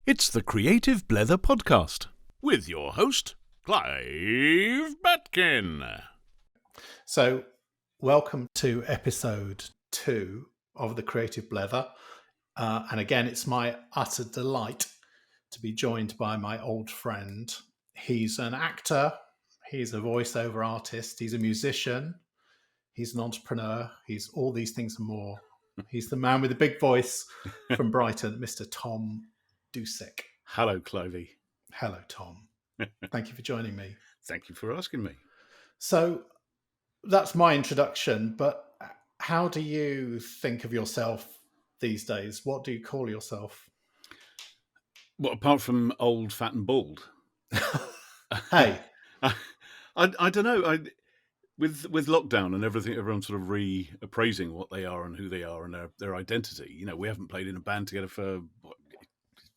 It's the Creative Blether podcast with your host, Clive Batkin. So, welcome to episode 2 of the Creative Blether. And again, it's my utter delight to be joined by my old friend. He's an actor, he's a voiceover artist, he's a musician, he's an entrepreneur, he's all these things and more. He's the man with the big voice from Brighton, Mr. Tom Dussek. Hello, Clivey. Hello, Tom. Thank you for joining me. Thank you for asking me. So, that's my introduction, but how do you think of yourself these days? What do you call yourself? Well, apart from old, fat and bald? Hey. I don't know. With lockdown and everything, everyone's sort of reappraising what they are and who they are and their identity. You know, we haven't played in a band together for,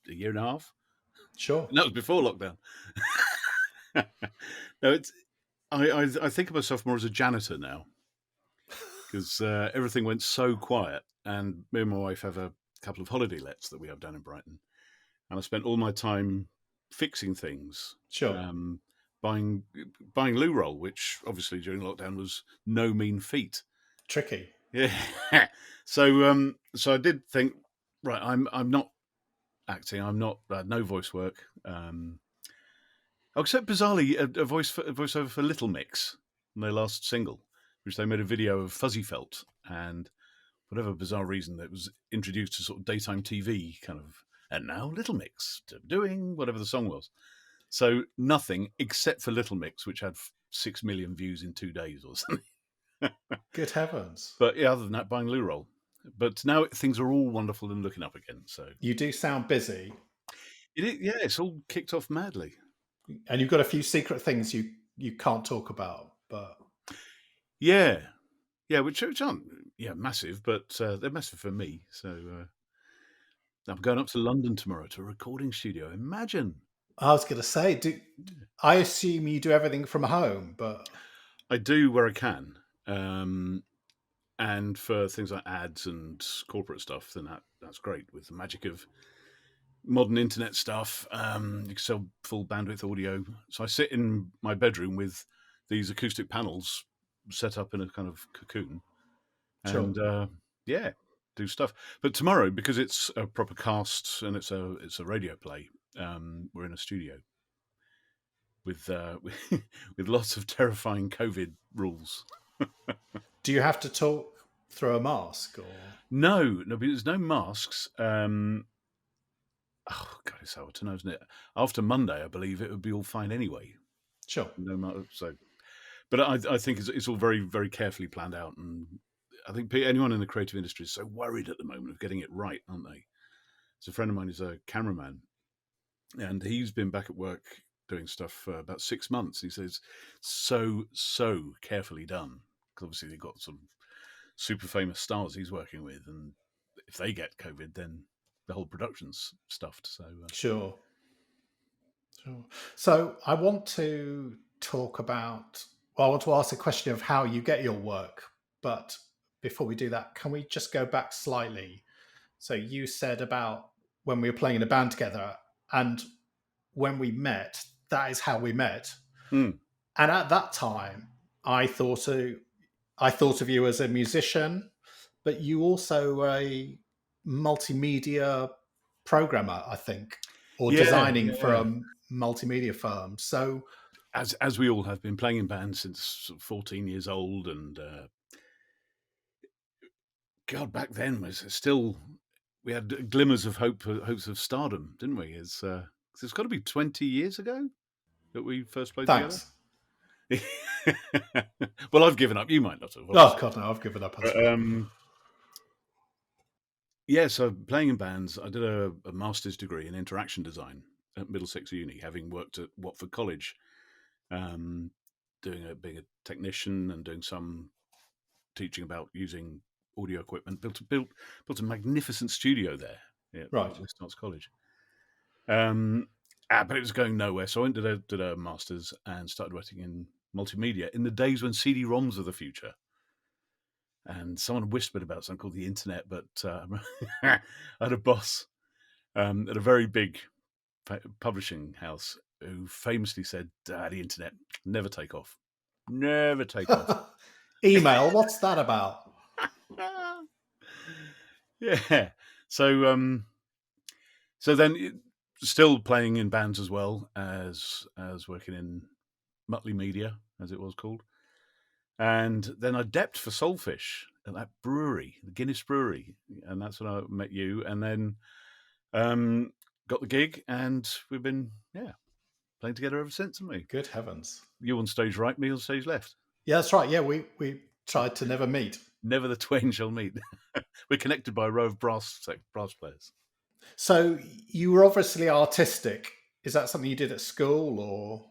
a year and a half? Sure. And that was before lockdown. No, I think of myself more as a janitor now, because everything went so quiet, and me and my wife have a couple of holiday lets that we have down in Brighton, and I spent all my time fixing things, Sure. buying loo roll, which obviously during lockdown was no mean feat. Tricky. Yeah. So I did think, right, I'm not acting, I'm not no voice work. Except bizarrely, a voiceover for Little Mix, their last single, which they made a video of Fuzzy Felt, and whatever bizarre reason that was introduced to sort of daytime TV kind of, and now Little Mix doing whatever the song was. So nothing except for Little Mix, which had 6 million views in 2 days or something. Good heavens. But yeah, other than that, buying loo roll. But now things are all wonderful and looking up again. So You do sound busy. yeah, it's all kicked off madly. And you've got a few secret things you can't talk about, but Yeah, which aren't massive, but they're massive for me. So I'm going up to London tomorrow to a recording studio. Imagine. I was going to say, I assume you do everything from home, but I do where I can, and for things like ads and corporate stuff, then that's great. With the magic of modern internet stuff, you can sell full bandwidth audio. So I sit in my bedroom with these acoustic panels set up in a kind of cocoon, and do stuff. But tomorrow, because it's a proper cast and it's a radio play, we're in a studio with with lots of terrifying COVID rules. do you have to talk through a mask or? No, there's no masks. Oh God, it's hard to know, isn't it? After Monday, I believe it would be all fine anyway. Sure. No, but I think it's all very, very carefully planned out, and I think anyone in the creative industry is so worried at the moment of getting it right, aren't they? So a friend of mine is a cameraman, and he's been back at work doing stuff for about 6 months. He says so carefully done, because obviously they've got some super famous stars he's working with, and if they get COVID, then the whole production's stuffed. So Sure. So I want to talk about, I want to ask a question of how you get your work. But before we do that, can we just go back slightly? So you said about when we were playing in a band together, and when we met, that is how we met. Mm. And at that time, I thought of you as a musician, but you also were a multimedia programmer, I think, or designing for a multimedia firm. So, as we all have been playing in bands since 14 years old, and God, back then was still, we had glimmers of hopes of stardom, didn't we? It's got to be 20 years ago that we first played thanks. together. Well, I've given up. You might not have. Oh God, no, I've given up. Yeah, so playing in bands, I did a master's degree in interaction design at Middlesex Uni, having worked at Watford College, being a technician and doing some teaching about using audio equipment. Built a magnificent studio there at West Arts College. But it was going nowhere, so I went and did a master's and started working in multimedia in the days when CD-ROMs were the future. And someone whispered about something called the internet, but I had a boss at a very big publishing house who famously said, the internet never take off. Never take off. Email, what's that about? Yeah. So then still playing in bands as well as working in Mutley Media, as it was called. And then I depped for Soulfish at that brewery, the Guinness Brewery. And that's when I met you. And then got the gig, and we've been, playing together ever since, haven't we? Good heavens. You on stage right, me on stage left. Yeah, that's right. Yeah, we tried to never meet. Never the twain shall meet. We're connected by a row of brass players. So you were obviously artistic. Is that something you did at school, or?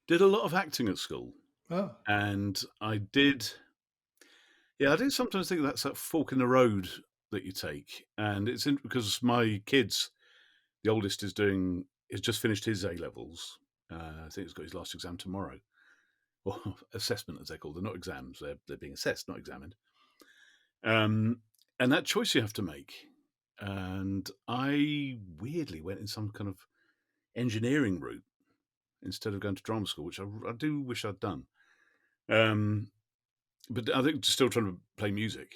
Did a lot of acting at school. Oh, And I do sometimes think that's that fork in the road that you take. And it's because my kids, the oldest has just finished his A-levels. I think he's got his last exam tomorrow. Or assessment, as they're called. They're not exams. They're being assessed, not examined. And that choice you have to make. And I weirdly went in some kind of engineering route instead of going to drama school, which I do wish I'd done. But I think still trying to play music.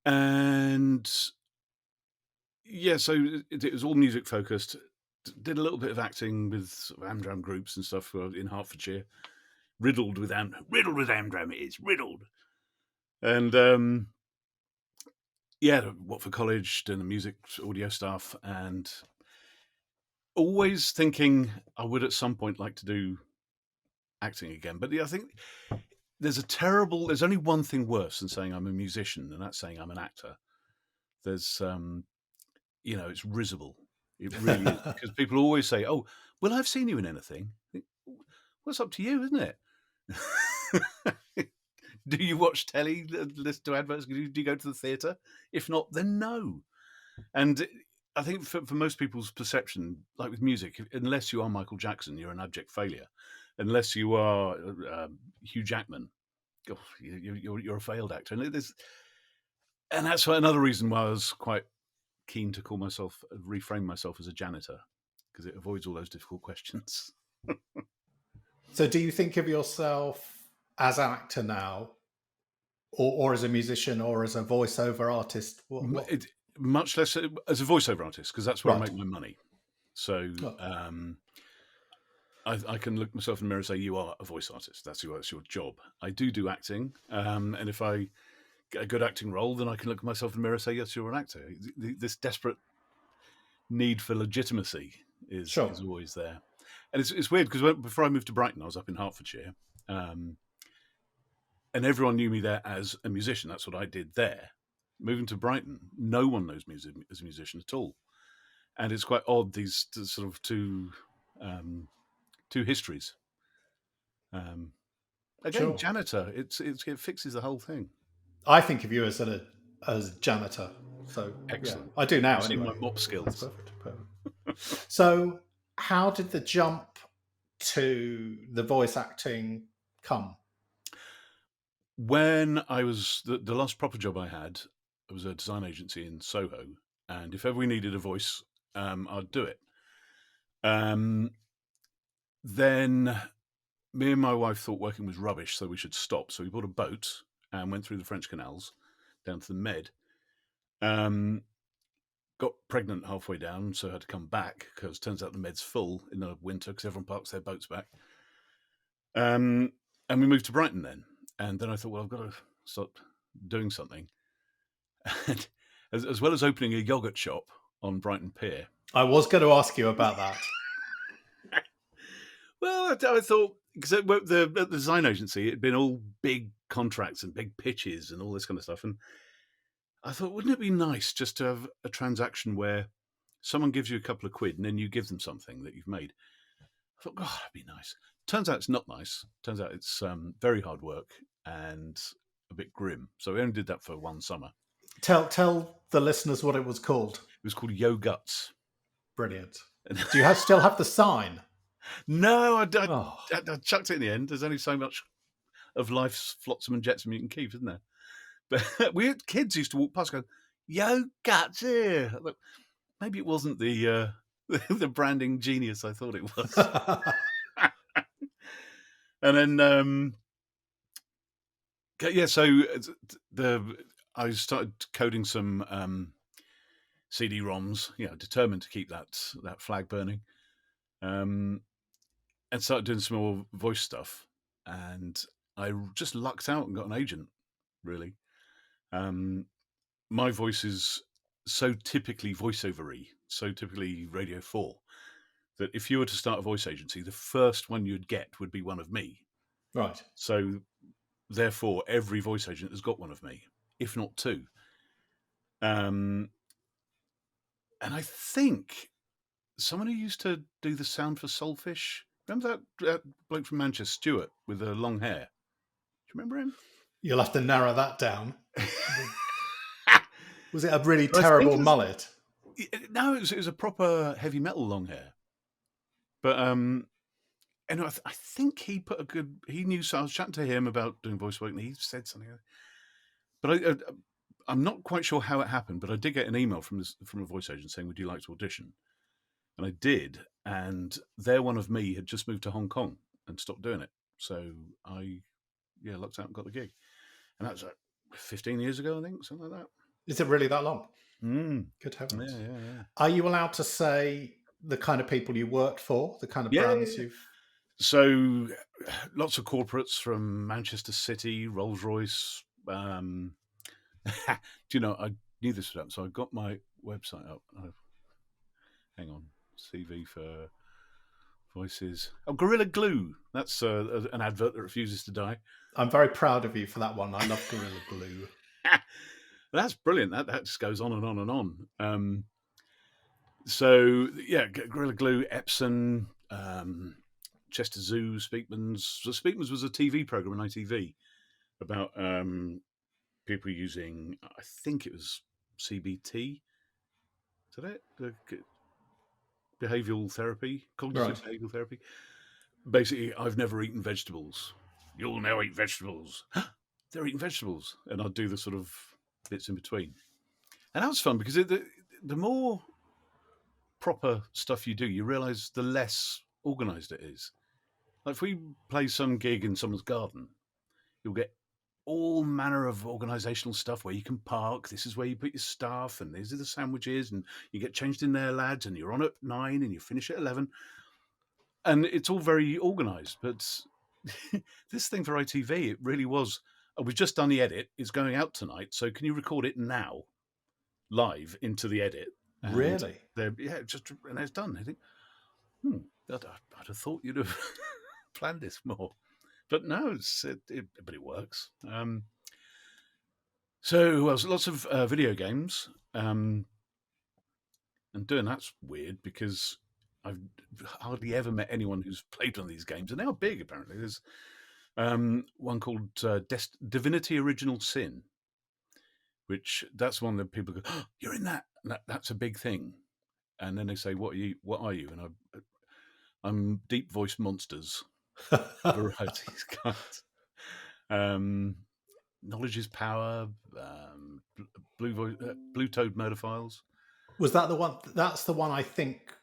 And yeah, so it was all music focused. Did a little bit of acting with sort of Amdram groups and stuff in Hertfordshire. Riddled with Amdram, it is riddled. And Watford College, doing the music audio stuff, and always thinking I would at some point like to do acting again. But I think there's only one thing worse than saying I'm a musician, and that's saying I'm an actor. There's it's risible. It really is, because people always say, "Oh, well, I've seen you in anything." Well, it's up to you, isn't it? Do you watch telly, listen to adverts? Do you go to the theatre? If not, then no. And I think for most people's perception, like with music, unless you are Michael Jackson, you're an abject failure. Unless you are Hugh Jackman, you're a failed actor. And that's another reason why I was quite keen to reframe myself as a janitor, because it avoids all those difficult questions. So do you think of yourself as an actor now, or as a musician, or as a voiceover artist? What? Much less as a voiceover artist, because that's where I Right. make my money. So Oh. I can look myself in the mirror and say, you are a voice artist. That's your job. I do acting. And if I get a good acting role, then I can look at myself in the mirror and say, yes, you're an actor. This desperate need for legitimacy is always there. And it's weird, because before I moved to Brighton, I was up in Hertfordshire. And everyone knew me there as a musician. That's what I did there. Moving to Brighton, no one knows me as a musician at all. And it's quite odd, these sort of two histories. Again, janitor, it fixes the whole thing. I think of you as a janitor. So excellent. Yeah, I do now. I've anyway, seen my mop skills. That's perfect. So, how did the jump to the voice acting come? When I was the last proper job I had, it was a design agency in Soho, and if ever we needed a voice, I'd do it. Then me and my wife thought working was rubbish, so we should stop. So we bought a boat and went through the French canals down to the Med. Got pregnant halfway down, so I had to come back, because it turns out the Med's full in the winter because everyone parks their boats back. And we moved to Brighton then. And then I thought, well, I've got to start doing something. And as well as opening a yogurt shop on Brighton Pier. I was going to ask you about that. Well, I thought, because the design agency, it had been all big contracts and big pitches and all this kind of stuff. And I thought, wouldn't it be nice just to have a transaction where someone gives you a couple of quid and then you give them something that you've made? I thought, oh, that'd be nice. Turns out it's not nice. Turns out it's very hard work and a bit grim. So we only did that for one summer. Tell the listeners what it was called. It was called Yo Guts. Brilliant. Do you still have the sign? No, I chucked it in the end. There's only so much of life's flotsam and jetsam you can keep, isn't there? But kids used to walk past going, Yo Guts here. maybe it wasn't the the branding genius I thought it was. And then yeah, so the I started coding some CD-ROMs, determined to keep that flag burning, and started doing some more voice stuff. And I just lucked out and got an agent. Really, my voice is so typically voiceover-y, so typically Radio 4, that if you were to start a voice agency, the first one you'd get would be one of me. Right. So therefore, every voice agent has got one of me, if not two. And I think someone who used to do the sound for Soulfish, remember that bloke from Manchester, Stuart, with the long hair? Do you remember him? You'll have to narrow that down. Was it a really I think terrible mullet? no, it was a proper heavy metal long hair. But and I think he put a good. He knew. So I was chatting to him about doing voice work, and he said something. But I'm not quite sure how it happened. But I did get an email from a voice agent saying, "Would you like to audition?" And I did. And their one of me had just moved to Hong Kong and stopped doing it. So I, lucked out and got the gig. And that was like 15 years ago, I think, something like that. Is it really that long? Mm. Good heavens. Yeah. Are you allowed to say the kind of people you worked for, the kind of brands you've... So lots of corporates from Manchester City, Rolls-Royce. Do you know, I knew this would happen. So I got my website up. Hang on. CV for voices. Oh, Gorilla Glue. That's an advert that refuses to die. I'm very proud of you for that one. I love Gorilla Glue. That's brilliant. That just goes on and on and on. So yeah, Gorilla Glue, Epson, Chester Zoo, Speakman's. So Speakman's was a TV program on ITV about people using, I think it was CBT. Is that it? Behavioural therapy, cognitive behavioural therapy. Basically, I've never eaten vegetables. You'll now eat vegetables. They're eating vegetables, and I'd do the sort of bits in between. And that was fun because the more proper stuff you do, you realise the less organised it is. Like if we play some gig in someone's garden, you'll get all manner of organisational stuff where you can park. This is where you put your stuff, and these are the sandwiches, and you get changed in there, lads, and you're on at 9 and you finish at 11. And it's all very organised. But this thing for ITV, it really was, we've just done the edit. It's going out tonight. So can you record it now, live into the edit? And really? and it's done. I think, I'd have thought you'd have planned this more. But no, but it works. So lots of video games, and doing that's weird because I've hardly ever met anyone who's played one of these games, and they are big. Apparently, there's one called Divinity: Original Sin, which that's one that people go, oh, "You're in that." That's a big thing, and then they say, "What are you?" And I'm Deep Voice Monsters. Varieties kind. Knowledge is Power, Blue Toad Murder Files. Was that the one? That's the one I think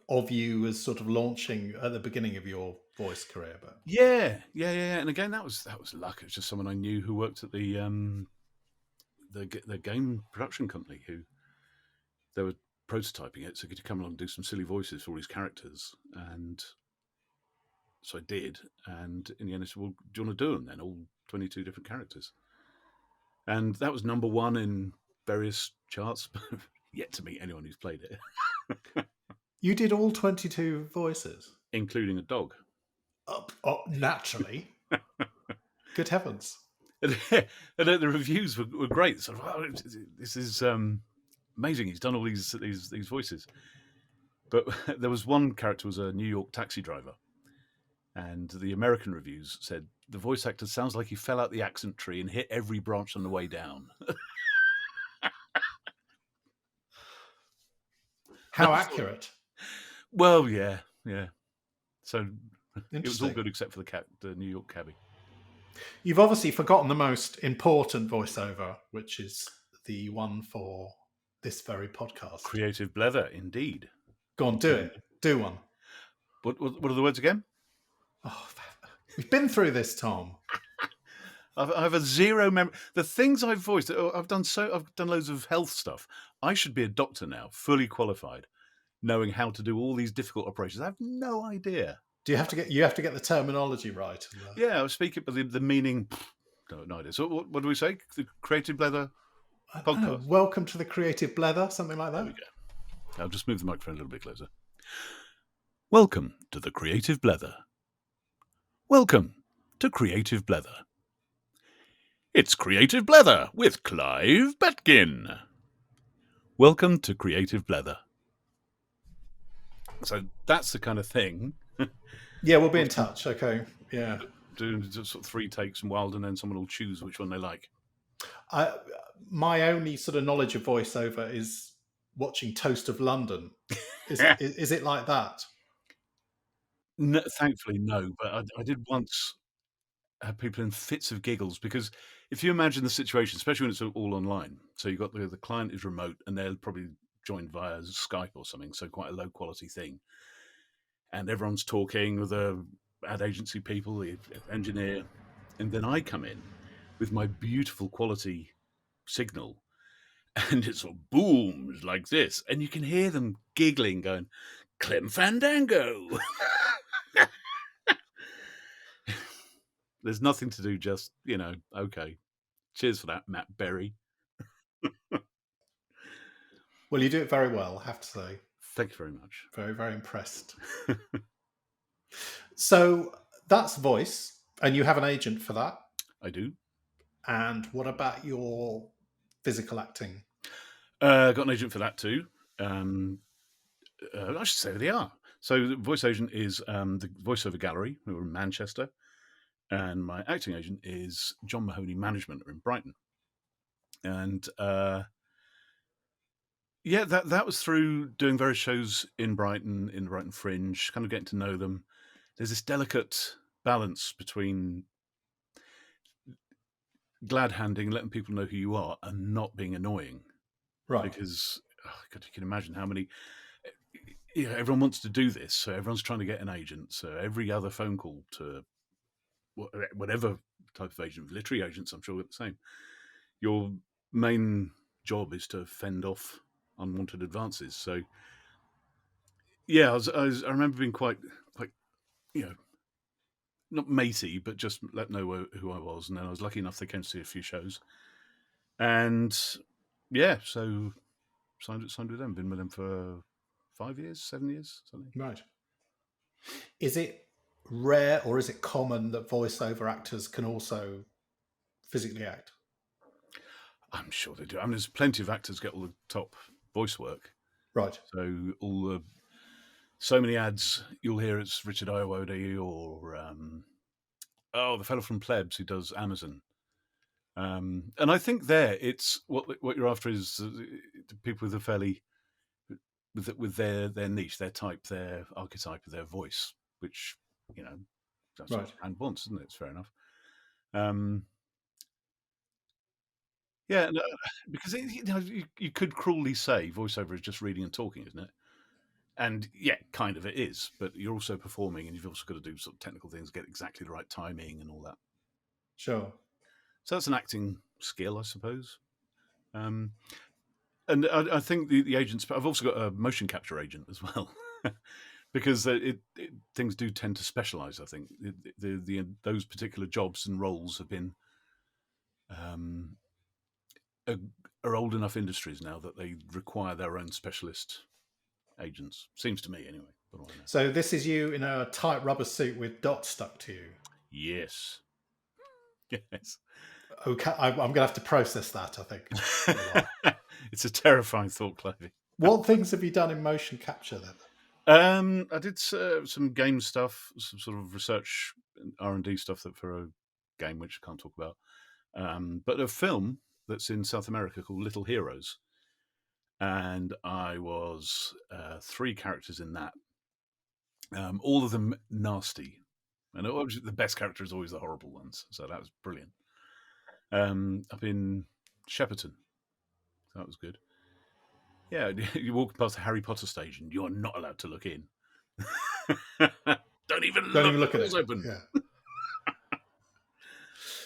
of you as sort of launching at the beginning of your voice career. But yeah. And again, that was luck. It was just someone I knew who worked at the game production company who they were prototyping it, so could you come along and do some silly voices for all these characters. And so I did, and in the end I said, well, do you want to do them then, all 22 different characters? And that was number one in various charts, but yet to meet anyone who's played it. You did all 22 voices? Including a dog. Oh, naturally. Good heavens. And the reviews were great. Sort of, oh, this is amazing. He's done all these voices. But there was one character was a New York taxi driver. And the American reviews said, the voice actor sounds like he fell out the accent tree and hit every branch on the way down. How accurate? Well, yeah. So it was all good except for the New York cabbie. You've obviously forgotten the most important voiceover, which is the one for this very podcast. Creative Blether, indeed. Go on, do it. Do one. What are the words again? Oh, we've been through this, Tom. I have a zero memory. The things I've voiced, I've done loads of health stuff. I should be a doctor now, fully qualified, knowing how to do all these difficult operations. I have no idea. Do you have to get the terminology right? Yeah, I was speaking, but the meaning, no idea. So what do we say? The Creative Blether I don't know. podcast. Welcome to the Creative Blether, something like There that. we go. I'll just move the microphone a little bit closer. Welcome to the Creative Blether. Welcome to Creative Blether. It's Creative Blether with Clive Betkin. Welcome to Creative Blether. So that's the kind of thing. Yeah, we'll be in touch. Okay. Yeah. Do sort of 3 takes and wild, and then someone will choose which one they like. My only sort of knowledge of voiceover is watching Toast of London. Is it like that? No, thankfully, no. But I did once have people in fits of giggles, because if you imagine the situation, especially when it's all online, so you've got the client is remote and they're probably joined via Skype or something, so quite a low quality thing, and everyone's talking with the ad agency people, the engineer, and then I come in with my beautiful quality signal, and it sort of booms like this, and you can hear them giggling, going, "Clem Fandango." There's nothing to do, just, okay. Cheers for that, Matt Berry. Well, you do it very well, I have to say. Thank you very much. Very, very impressed. So that's voice, and you have an agent for that. I do. And what about your physical acting? Got an agent for that too. I should say who they are. So the voice agent is the Voiceover Gallery, who are in Manchester, and my acting agent is John Mahoney Management, in Brighton. And yeah, that was through doing various shows in Brighton, in the Brighton Fringe, kind of getting to know them. There's this delicate balance between glad handing, letting people know who you are, and not being annoying. Right. Because God, you can imagine how many. Everyone wants to do this, so everyone's trying to get an agent. So every other phone call to whatever type of agent, literary agents, I'm sure are the same. Your main job is to fend off unwanted advances. So yeah, I remember being quite, not matey, but just let them know who I was, and then I was lucky enough they came to see a few shows, and yeah, so signed with them. Been with them for 5 years, 7 years, something. Right. Is it rare or is it common that voiceover actors can also physically act? I'm sure they do. I mean, there's plenty of actors get all the top voice work. Right. So so many ads you'll hear it's Richard Iowode or the fellow from Plebs who does Amazon. And I think it's what you're after is people with a fairly with their niche, their type, their archetype of their voice, which that's what the brand wants, isn't it? It's fair enough. Yeah, because you could cruelly say voiceover is just reading and talking, isn't it? And yeah, kind of it is, but you're also performing, and you've also got to do sort of technical things, get exactly the right timing and all that. Sure. So that's an acting skill, I suppose. And I think the agents, but I've also got a motion capture agent as well, because things do tend to specialise. I think those particular jobs and roles have been are old enough industries now that they require their own specialist agents. Seems to me, anyway. So this is you in a tight rubber suit with dots stuck to you. Yes. Yes. Okay, I'm going to have to process that, I think. It's a terrifying thought, Clive. What things have you done in motion capture then? I did some game stuff, some sort of research R&D stuff for a game which I can't talk about. But a film that's in South America called Little Heroes. And I was 3 characters in that. All of them nasty. And the best character is always the horrible ones. So that was brilliant. Up in Shepperton. That was good. Yeah, you walk past the Harry Potter stage and you're not allowed to look in. Don't even Don't look. even The look at door's it. open. Yeah.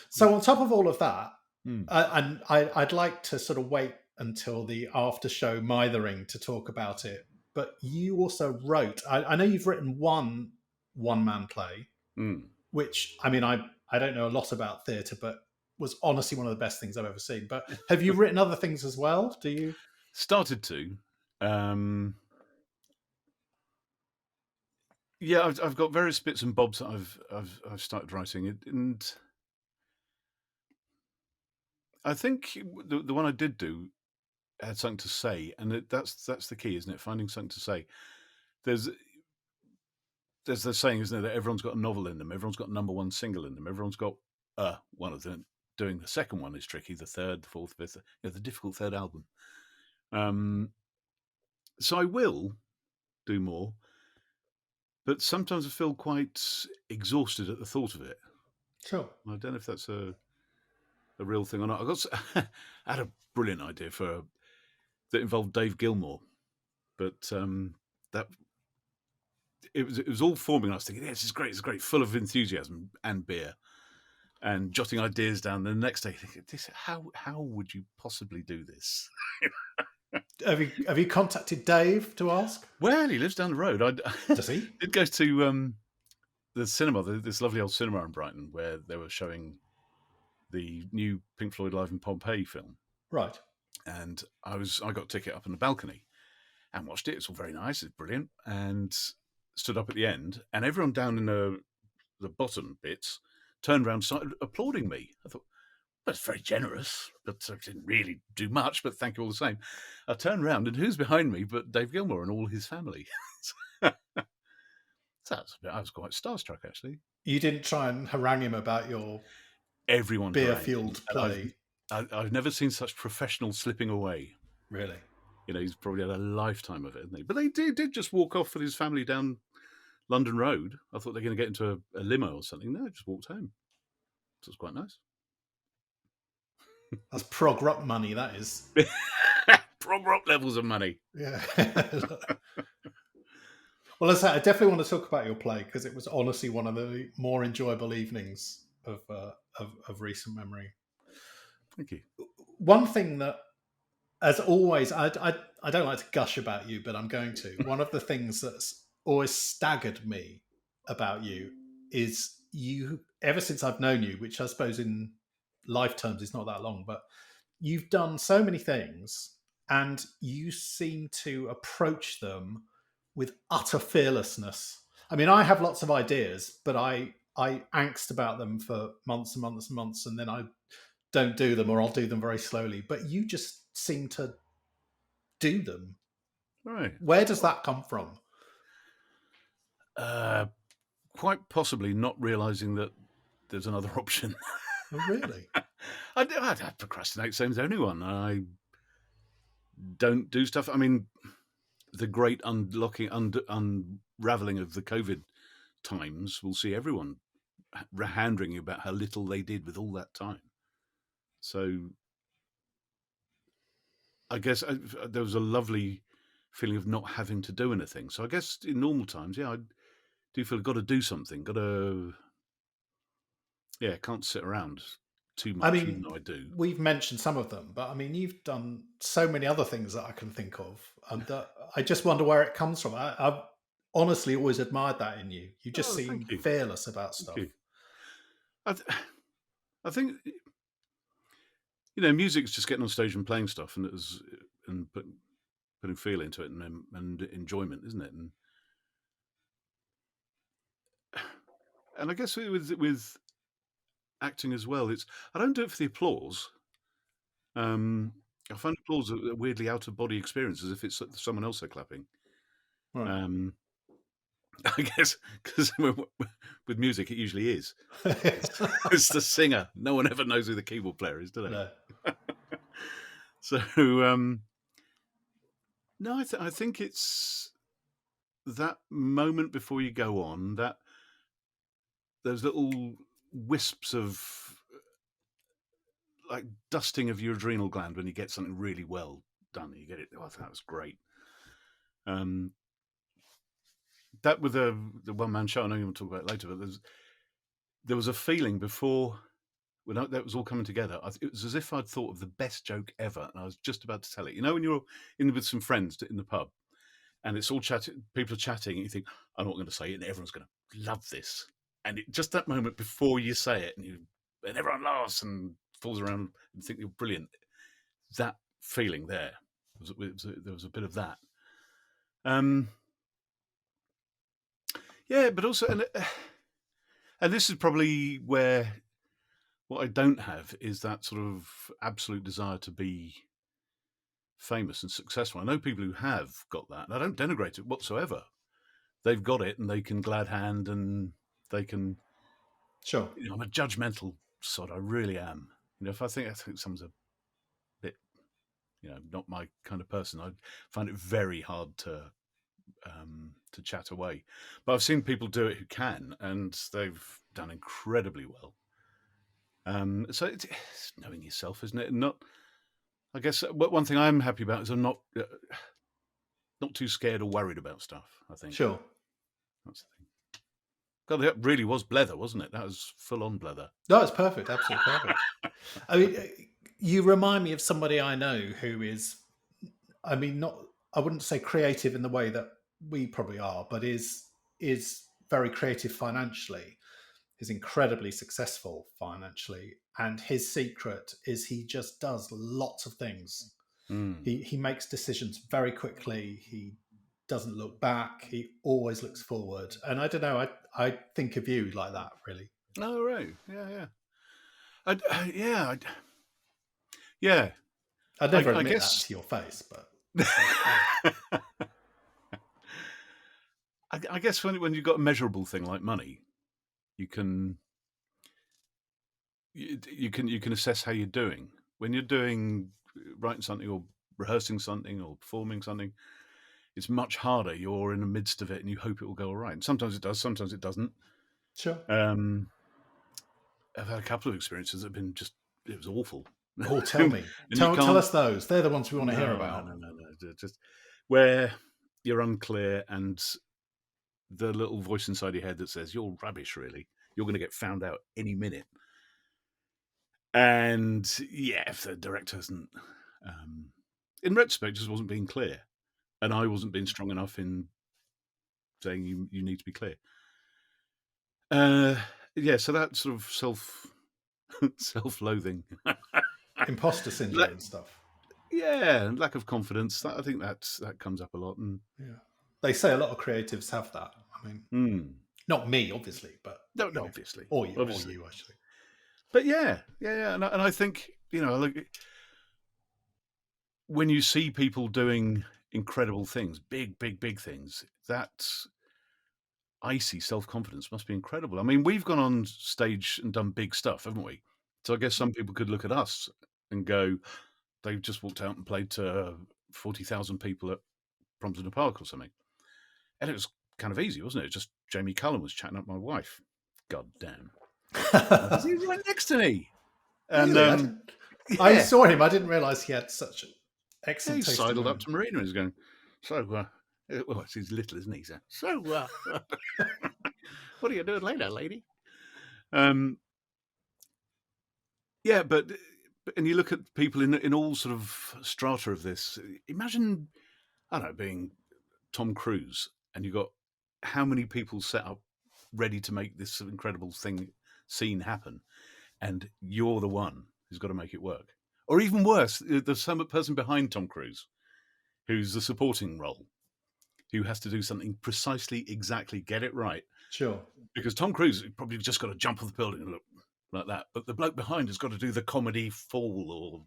So on top of all of that, Mm. and I'd like to sort of wait until the after show Mithering to talk about it. But you also wrote. I know you've written one man play, Mm. which I mean I don't know a lot about theatre, but was honestly one of the best things I've ever seen. But have you written other things as well? Do you? Started to. Yeah, I've got various bits and bobs that I've started writing it, and I think the one I did do had something to say, and that's the key, isn't it? Finding something to say. There's there's the saying, isn't there, that everyone's got a novel in them, everyone's got a number one single in them, everyone's got one of them. Doing the second one is tricky. The third, the fourth, fifth, the difficult third album. So I will do more, but sometimes I feel quite exhausted at the thought of it. Sure. I don't know if that's a real thing or not. I had a brilliant idea that involved Dave Gilmour, but that it was all forming. I was thinking, yeah, this is great, full of enthusiasm and beer, and jotting ideas down. And the next day, thinking, how would you possibly do this? Have you contacted Dave to ask? Well, he lives down the road. I Does he? did go to the cinema, this lovely old cinema in Brighton, where they were showing the new Pink Floyd Live in Pompeii film, Right. and I got a ticket up on the balcony and watched it. It's all very nice, it's brilliant, and stood up at the end, and everyone down in the bottom bits turned around, and started applauding me. I thought, that's very generous, but I didn't really do much, but thank you all the same. I turned around, and who's behind me but Dave Gilmour and all his family? So I was quite starstruck, actually. You didn't try and harangue him about your Everyone harangued him, beer-fueled and play. I've never seen such professional slipping away. Really? He's probably had a lifetime of it, hasn't he? But they did just walk off with his family down London Road. I thought they were going to get into a limo or something. No, just walked home. So it was quite nice. That's prog rock money, that is. Prog rock levels of money. Yeah. Well, as I said, I definitely want to talk about your play because it was honestly one of the more enjoyable evenings of recent memory. Thank you. One thing that, as always, I don't like to gush about you, but I'm going to. One of the things that's always staggered me about you is you, ever since I've known you, which I suppose in life terms is not that long, but you've done so many things and you seem to approach them with utter fearlessness. I mean, I have lots of ideas, but I angst about them for months and months and months, and then I don't do them or I'll do them very slowly. But you just seem to do them. Right. Where does that come from? Quite possibly not realising that there's another option. Oh, really? I procrastinate, same as anyone. I don't do stuff. I mean, the great unraveling of the COVID times will see everyone hand wringing about how little they did with all that time. So I guess there was a lovely feeling of not having to do anything. So I guess in normal times, yeah, I do feel I've got to do something. Can't sit around too I much, even mean, though I do. we've mentioned some of them, but I mean, you've done so many other things that I can think of, and I just wonder where it comes from. I've honestly always admired that in you. You just Oh, thank seem you. fearless about Thank stuff. you. I think music's just getting on stage and playing stuff, and putting feel into it and enjoyment, isn't it? And I guess with acting as well, I don't do it for the applause. I find applause a weirdly out of body experience, as if it's someone else they're clapping. Right. I guess because with music it usually is. It's the singer. No one ever knows who the keyboard player is, do they? No. So no, I think it's that moment before you go on, that those little wisps of like dusting of your adrenal gland when you get something really well done. You get it. Oh, that was great. That with the one man show. I know you want to talk about it later, but there was a feeling before when that was all coming together. It was as if I'd thought of the best joke ever, and I was just about to tell it. You know, when you're in with some friends in the pub, and it's all chatting, people are chatting, and you think, I'm not going to say it, and everyone's going to love this. And just that moment before you say it, and everyone laughs and falls around and think you're brilliant. That feeling there there was a bit of that. Yeah, but also, and this is probably where what I don't have is that sort of absolute desire to be famous and successful. I know people who have got that, and I don't denigrate it whatsoever. They've got it, and they can glad hand, and they can. Sure. You know, I'm a judgmental sod. I really am. You know, if I think someone's a bit, you know, not my kind of person, I find it very hard to chat away. But I've seen people do it who can, and they've done incredibly well. So it's knowing yourself, isn't it? And not, I guess, one thing I'm happy about is I'm not too scared or worried about stuff. I think. Sure. That's the thing. God, that really was Blether, wasn't it? That was full on Blether. No, it's perfect. Absolutely perfect. I mean, you remind me of somebody I know who is, I mean, not, I wouldn't say creative in the way that we probably are, but is very creative financially, is incredibly successful financially. And his secret is he just does lots of things. He makes decisions very quickly. He doesn't look back. He always looks forward. And I don't know, I think of you like that, really. Oh, right. Yeah. I'd never I admit guess that to your face, but I guess when you've got a measurable thing like money, you can assess how you're doing. When you're doing writing something or rehearsing something or performing something, it's much harder. You're in the midst of it and you hope it will go all right. And sometimes it does, sometimes it doesn't. sure. I've had a couple of experiences that have been it was awful. Oh, tell me. Tell us those. They're the ones we want to hear about. No. Just where you're unclear and the little voice inside your head that says, you're rubbish, really. You're going to get found out any minute. And yeah, if the director hasn't, in retrospect, just wasn't being clear. And I wasn't being strong enough in saying you need to be clear. Yeah, so that sort of self-loathing. Imposter syndrome and stuff. Yeah, and lack of confidence. I think that comes up a lot. And yeah, they say a lot of creatives have that. I mean, not me, obviously, but no, obviously, or you actually. But yeah, and I think when you see people doing incredible things, big things, that icy self-confidence must be incredible. I mean, we've gone on stage and done big stuff, haven't we? So I guess some people could look at us and go, they've just walked out and played to 40,000 people at Brompton Park or something. And it was kind of easy, wasn't it? Just Jamie Cullen was chatting up my wife. God damn. He was right next to me. And really? I saw him. I didn't realise he had such excellent taste. He sidled up to Marina and was going, so, well, he's little, isn't he? So, what are you doing later, lady? Yeah, but and you look at people in all sort of strata of this. Imagine, I don't know, being Tom Cruise, and you've got how many people set up ready to make this incredible scene happen, and you're the one who's got to make it work. Or even worse, there's some person behind Tom Cruise who's the supporting role, who has to do something precisely, exactly, get it right. Sure. Because Tom Cruise probably just got to jump off the building and look like that, but the bloke behind has got to do the comedy fall, or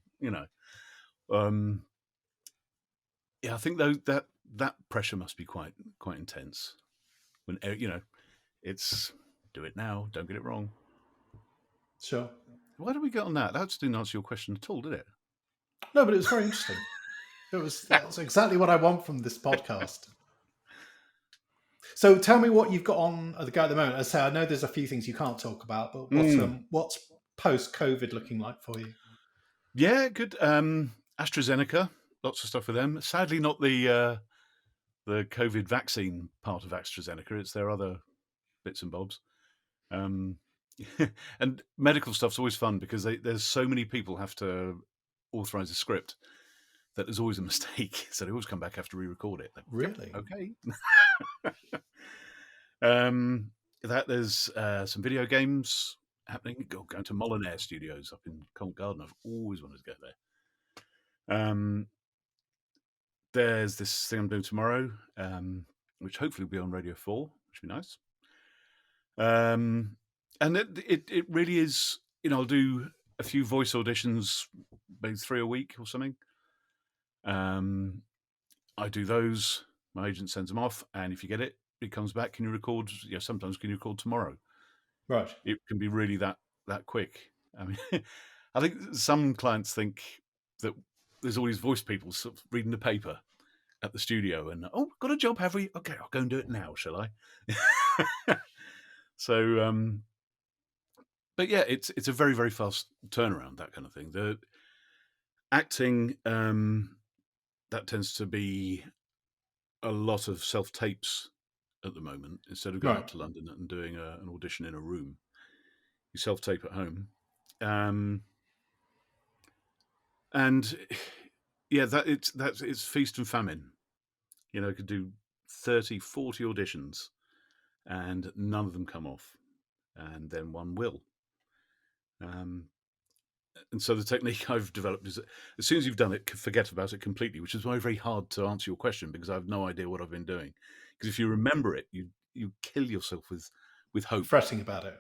yeah, I think that pressure must be quite intense. When it's do it now, don't get it wrong. Sure. Why did we get on that? That didn't answer your question at all, did it? No, but it was very interesting. That's exactly what I want from this podcast. So tell me what you've got on the go at the moment. As I say, I know there's a few things you can't talk about, but what's post-COVID looking like for you? Yeah, good. AstraZeneca. lots of stuff with them. Sadly, not the COVID vaccine part of AstraZeneca. It's their other bits and bobs. Um, and medical stuff's always fun because there's so many people have to authorize a script that there's always a mistake. So they always come back after re-record it. Like, yep, Really? okay. That there's some video games happening. Going to Molyneux Studios up in Covent Garden. I've always wanted to go there. There's this thing I'm doing tomorrow, which hopefully will be on Radio 4, which would be nice. And it really is, I'll do a few voice auditions, maybe 3 a week or something. I do those. My agent sends them off, and if you get it, it comes back. Can you record? Yeah, sometimes can you record tomorrow? Right. It can be really that quick. I mean, I think some clients think that there's all these voice people sort of reading the paper at the studio, and got a job, have we? Okay, I'll go and do it now, shall I? So, but yeah, it's a very, very fast turnaround, that kind of thing. The acting, that tends to be a lot of self-tapes at the moment. Instead of going Right. up to London and doing an audition in a room, you self-tape at home. And yeah, it's feast and famine. I could do 30, 40 auditions and none of them come off. And then one will. And so the technique I've developed is that as soon as you've done it, forget about it completely, which is why very hard to answer your question because I have no idea what I've been doing. Because if you remember it, you kill yourself with hope. Fretting about it.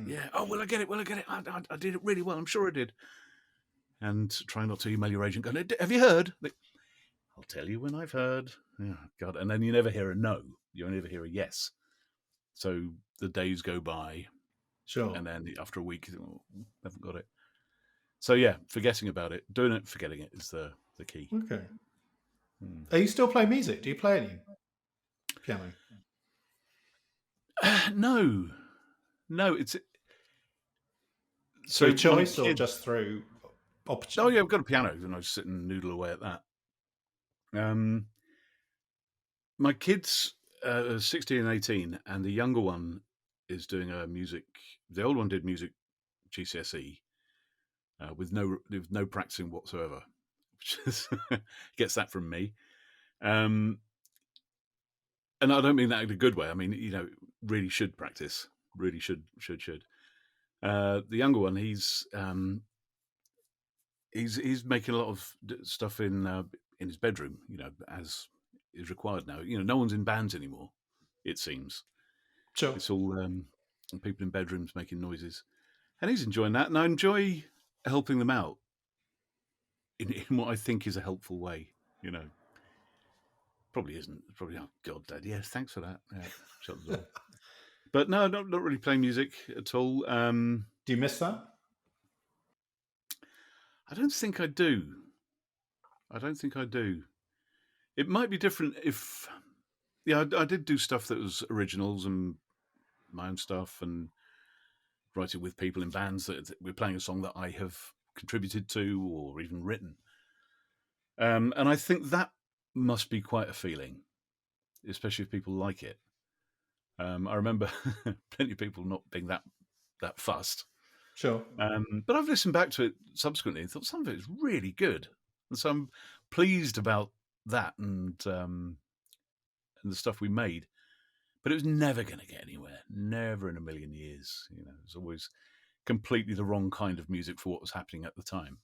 Yeah. Oh, will I get it? Will I get it? I did it really well. I'm sure I did. And try not to email your agent going, have you heard? I'll tell you when I've heard. Oh, God. And then you never hear a no. You only ever hear a yes. So the days go by. Sure. And then after a week, you think, haven't got it. So yeah, forgetting about it, doing it, forgetting it is the key. Okay. Are you still playing music? Do you play any piano? No. It's through choice or just through opportunity? Oh yeah, I've got a piano, and I just sit and noodle away at that. My kids are 16 and 18, and the younger one is doing a music. The old one did music GCSE with no practicing whatsoever, which is gets that from me. And I don't mean that in a good way. I mean, really should practice. Really should. The younger one, he's making a lot of stuff in his bedroom, as is required now. No one's in bands anymore, it seems. Sure. It's all people in bedrooms making noises, and he's enjoying that, and I enjoy helping them out in what I think is a helpful way. Probably isn't. Probably, oh God, Dad, yes, thanks for that. Yeah, shut the door. But no, not really playing music at all. Do you miss that? I don't think I do. It might be different if, yeah, I did do stuff that was originals and my own stuff and writing with people in bands that we're playing a song that I have contributed to or even written. And I think that must be quite a feeling, especially if people like it. I remember plenty of people not being that fussed. Sure. But I've listened back to it subsequently and thought some of it is really good. And so I'm pleased about that and the stuff we made. But it was never going to get anywhere. Never in a million years. It was always completely the wrong kind of music for what was happening at the time.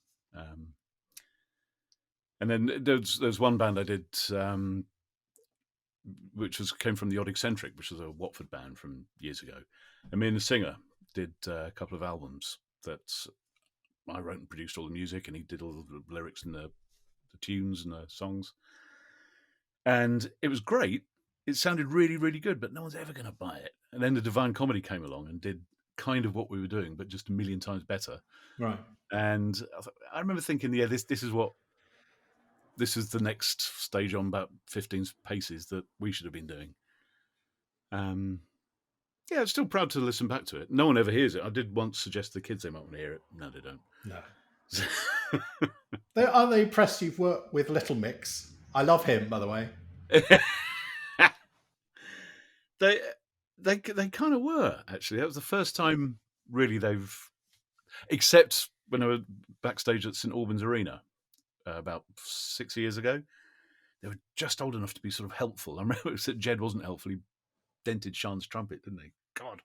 And then there's one band I did, which came from the Odd Eccentric, which was a Watford band from years ago. And me and the singer did a couple of albums that I wrote and produced all the music, and he did all the lyrics and the tunes and the songs. And it was great. It sounded really, really good, but no one's ever going to buy it. And then the Divine Comedy came along and did kind of what we were doing, but just a million times better. Right. And I remember thinking, yeah, this is the next stage on about 15 paces that we should have been doing. Yeah, I'm still proud to listen back to it. No one ever hears it. I did once suggest to the kids they might want to hear it. No, they don't. No. Are they impressed you've worked with Little Mix? I love him, by the way. they they kind of were, actually. That was the first time really they've, except when I was backstage at St Albans Arena about 6 years ago. They were just old enough to be sort of helpful. I remember that Jed wasn't helpful. He dented Sean's trumpet, didn't he? God.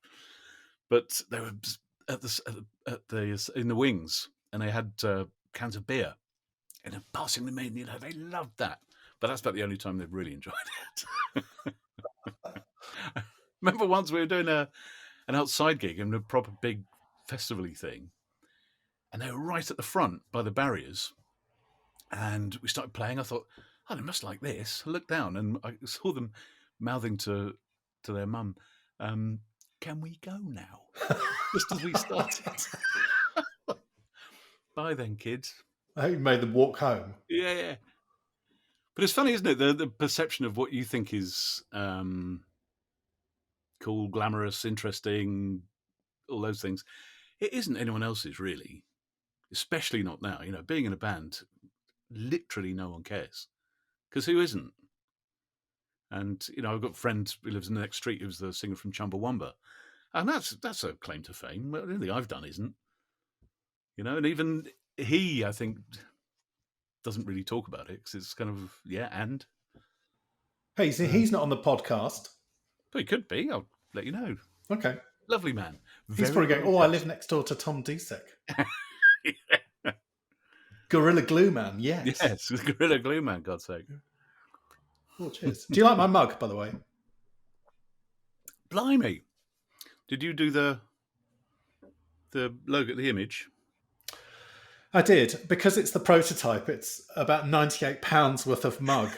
But they were at the in the wings, and they had cans of beer, and they're passing them in. They loved that. But that's about the only time they've really enjoyed it. Remember once we were doing an outside gig and a proper big festival-y thing, and they were right at the front by the barriers, and we started playing. I thought, oh, they must like this. I looked down and I saw them mouthing to their mum, can we go now? Just as we started. Bye then, kids. I hope you made them walk home. Yeah. But it's funny, isn't it? The perception of what you think is cool, glamorous, interesting, all those things. It isn't anyone else's, really. Especially not now. Being in a band, literally no one cares. Because who isn't? And, I've got a friend who lives in the next street who's the singer from Chumbawamba. And that's a claim to fame. Well, anything I've done isn't. And even he, I think, doesn't really talk about it because it's kind of, and. Hey, so he's not on the podcast. But he could be. I'll let you know. Okay. Lovely man. He's probably going, I live next door to Tom Dussek. Yeah. Gorilla Glue Man, yes. Yes, Gorilla Glue Man, God's sake. Oh, cheers. Do you like my mug, by the way? Blimey. Did you do the logo, the image? I did. Because it's the prototype, it's about £98 worth of mug.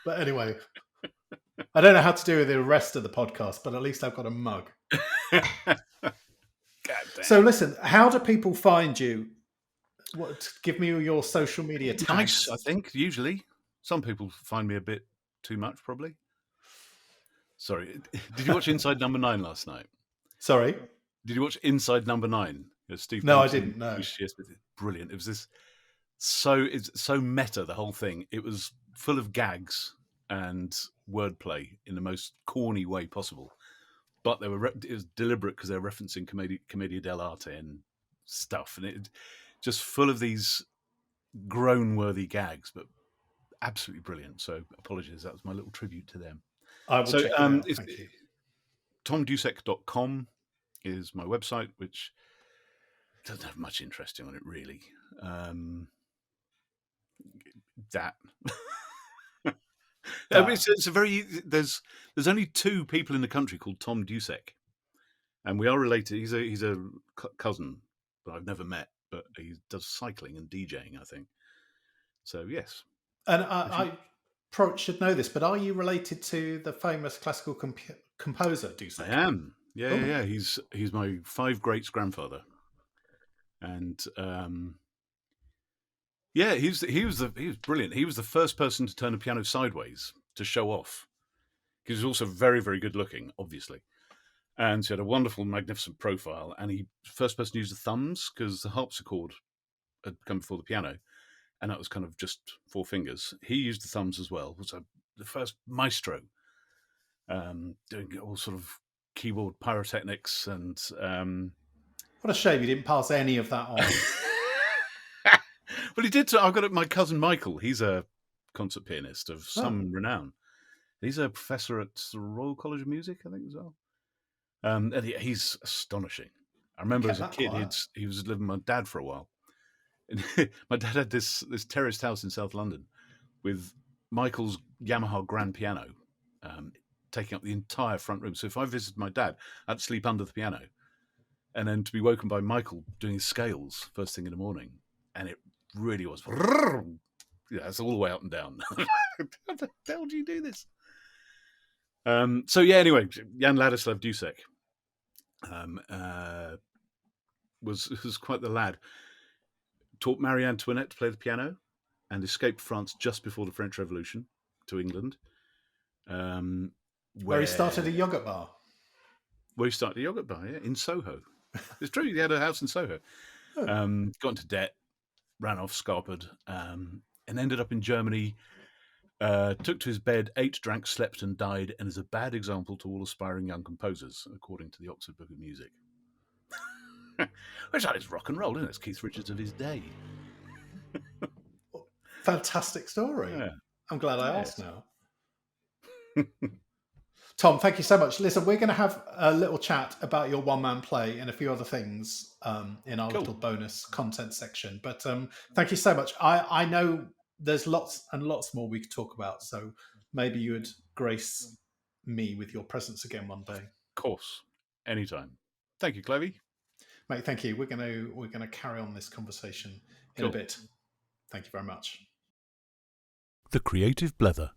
But anyway, I don't know how to do with the rest of the podcast, but at least I've got a mug. So listen, how do people find you? Give me your social media tags. Nice, I think, usually. Some people find me a bit too much, probably. Sorry. Did you watch Inside Number 9 last night? Sorry? Did you watch Inside Number 9? Steve No, Thompson, I didn't, no. Yes, but brilliant. It was it's so meta, the whole thing. It was full of gags and wordplay in the most corny way possible. But it was deliberate because they were referencing Commedia dell'arte and stuff. And it just full of these groan-worthy gags, but absolutely brilliant. So apologies, that was my little tribute to them. I will check it out. Thank you. TomDussek.com is my website, which doesn't have much interesting on it, really. That. It's a very. There's only two people in the country called Tom Dussek, and we are related. He's a cousin that I've never met, but he does cycling and DJing, I think. So yes. And I should know this, but are you related to the famous classical composer Dussek? I am. Yeah. He's my 5 greats grandfather, and he was brilliant. He was the first person to turn a piano sideways to show off. He was also very, very good looking, obviously, and he had a wonderful, magnificent profile. And he first person to use the thumbs because the harpsichord had come before the piano, and that was kind of just 4 fingers. He used the thumbs as well. Was the first maestro, doing all sort of keyboard pyrotechnics and. What a shame you didn't pass any of that on. Well, he did. I've got my cousin Michael. He's a concert pianist of some renown. He's a professor at the Royal College of Music, I think, as well. And he's astonishing. I remember as a kid, he was living with my dad for a while. And my dad had this terraced house in South London with Michael's Yamaha grand piano taking up the entire front room. So if I visited my dad, I'd sleep under the piano. And then to be woken by Michael doing his scales first thing in the morning. And it really was. Yeah, it's all the way up and down. How the hell do you do this? So yeah, anyway, Jan Ladislav Dussek was quite the lad. Taught Marie Antoinette to play the piano and escaped France just before the French Revolution to England. Where he started a yogurt bar. Where he started a yogurt bar, yeah, in Soho. It's true, he had a house in Soho. Got into debt, ran off, scarpered, and ended up in Germany. Took to his bed, ate, drank, slept, and died, and is a bad example to all aspiring young composers, according to the Oxford Book of Music. Which is rock and roll, isn't it? It's Keith Richards of his day. Fantastic story. Yeah. I'm glad I asked Yes. now. Tom, thank you so much. Listen, we're going to have a little chat about your one-man play and a few other things in our Cool. little bonus content section. But thank you so much. I know there's lots and lots more we could talk about, so maybe you would grace me with your presence again one day. Of course. Anytime. Thank you, Clive. Mate, thank you. We're gonna carry on this conversation in a Cool. bit. Thank you very much. The Creative Blether.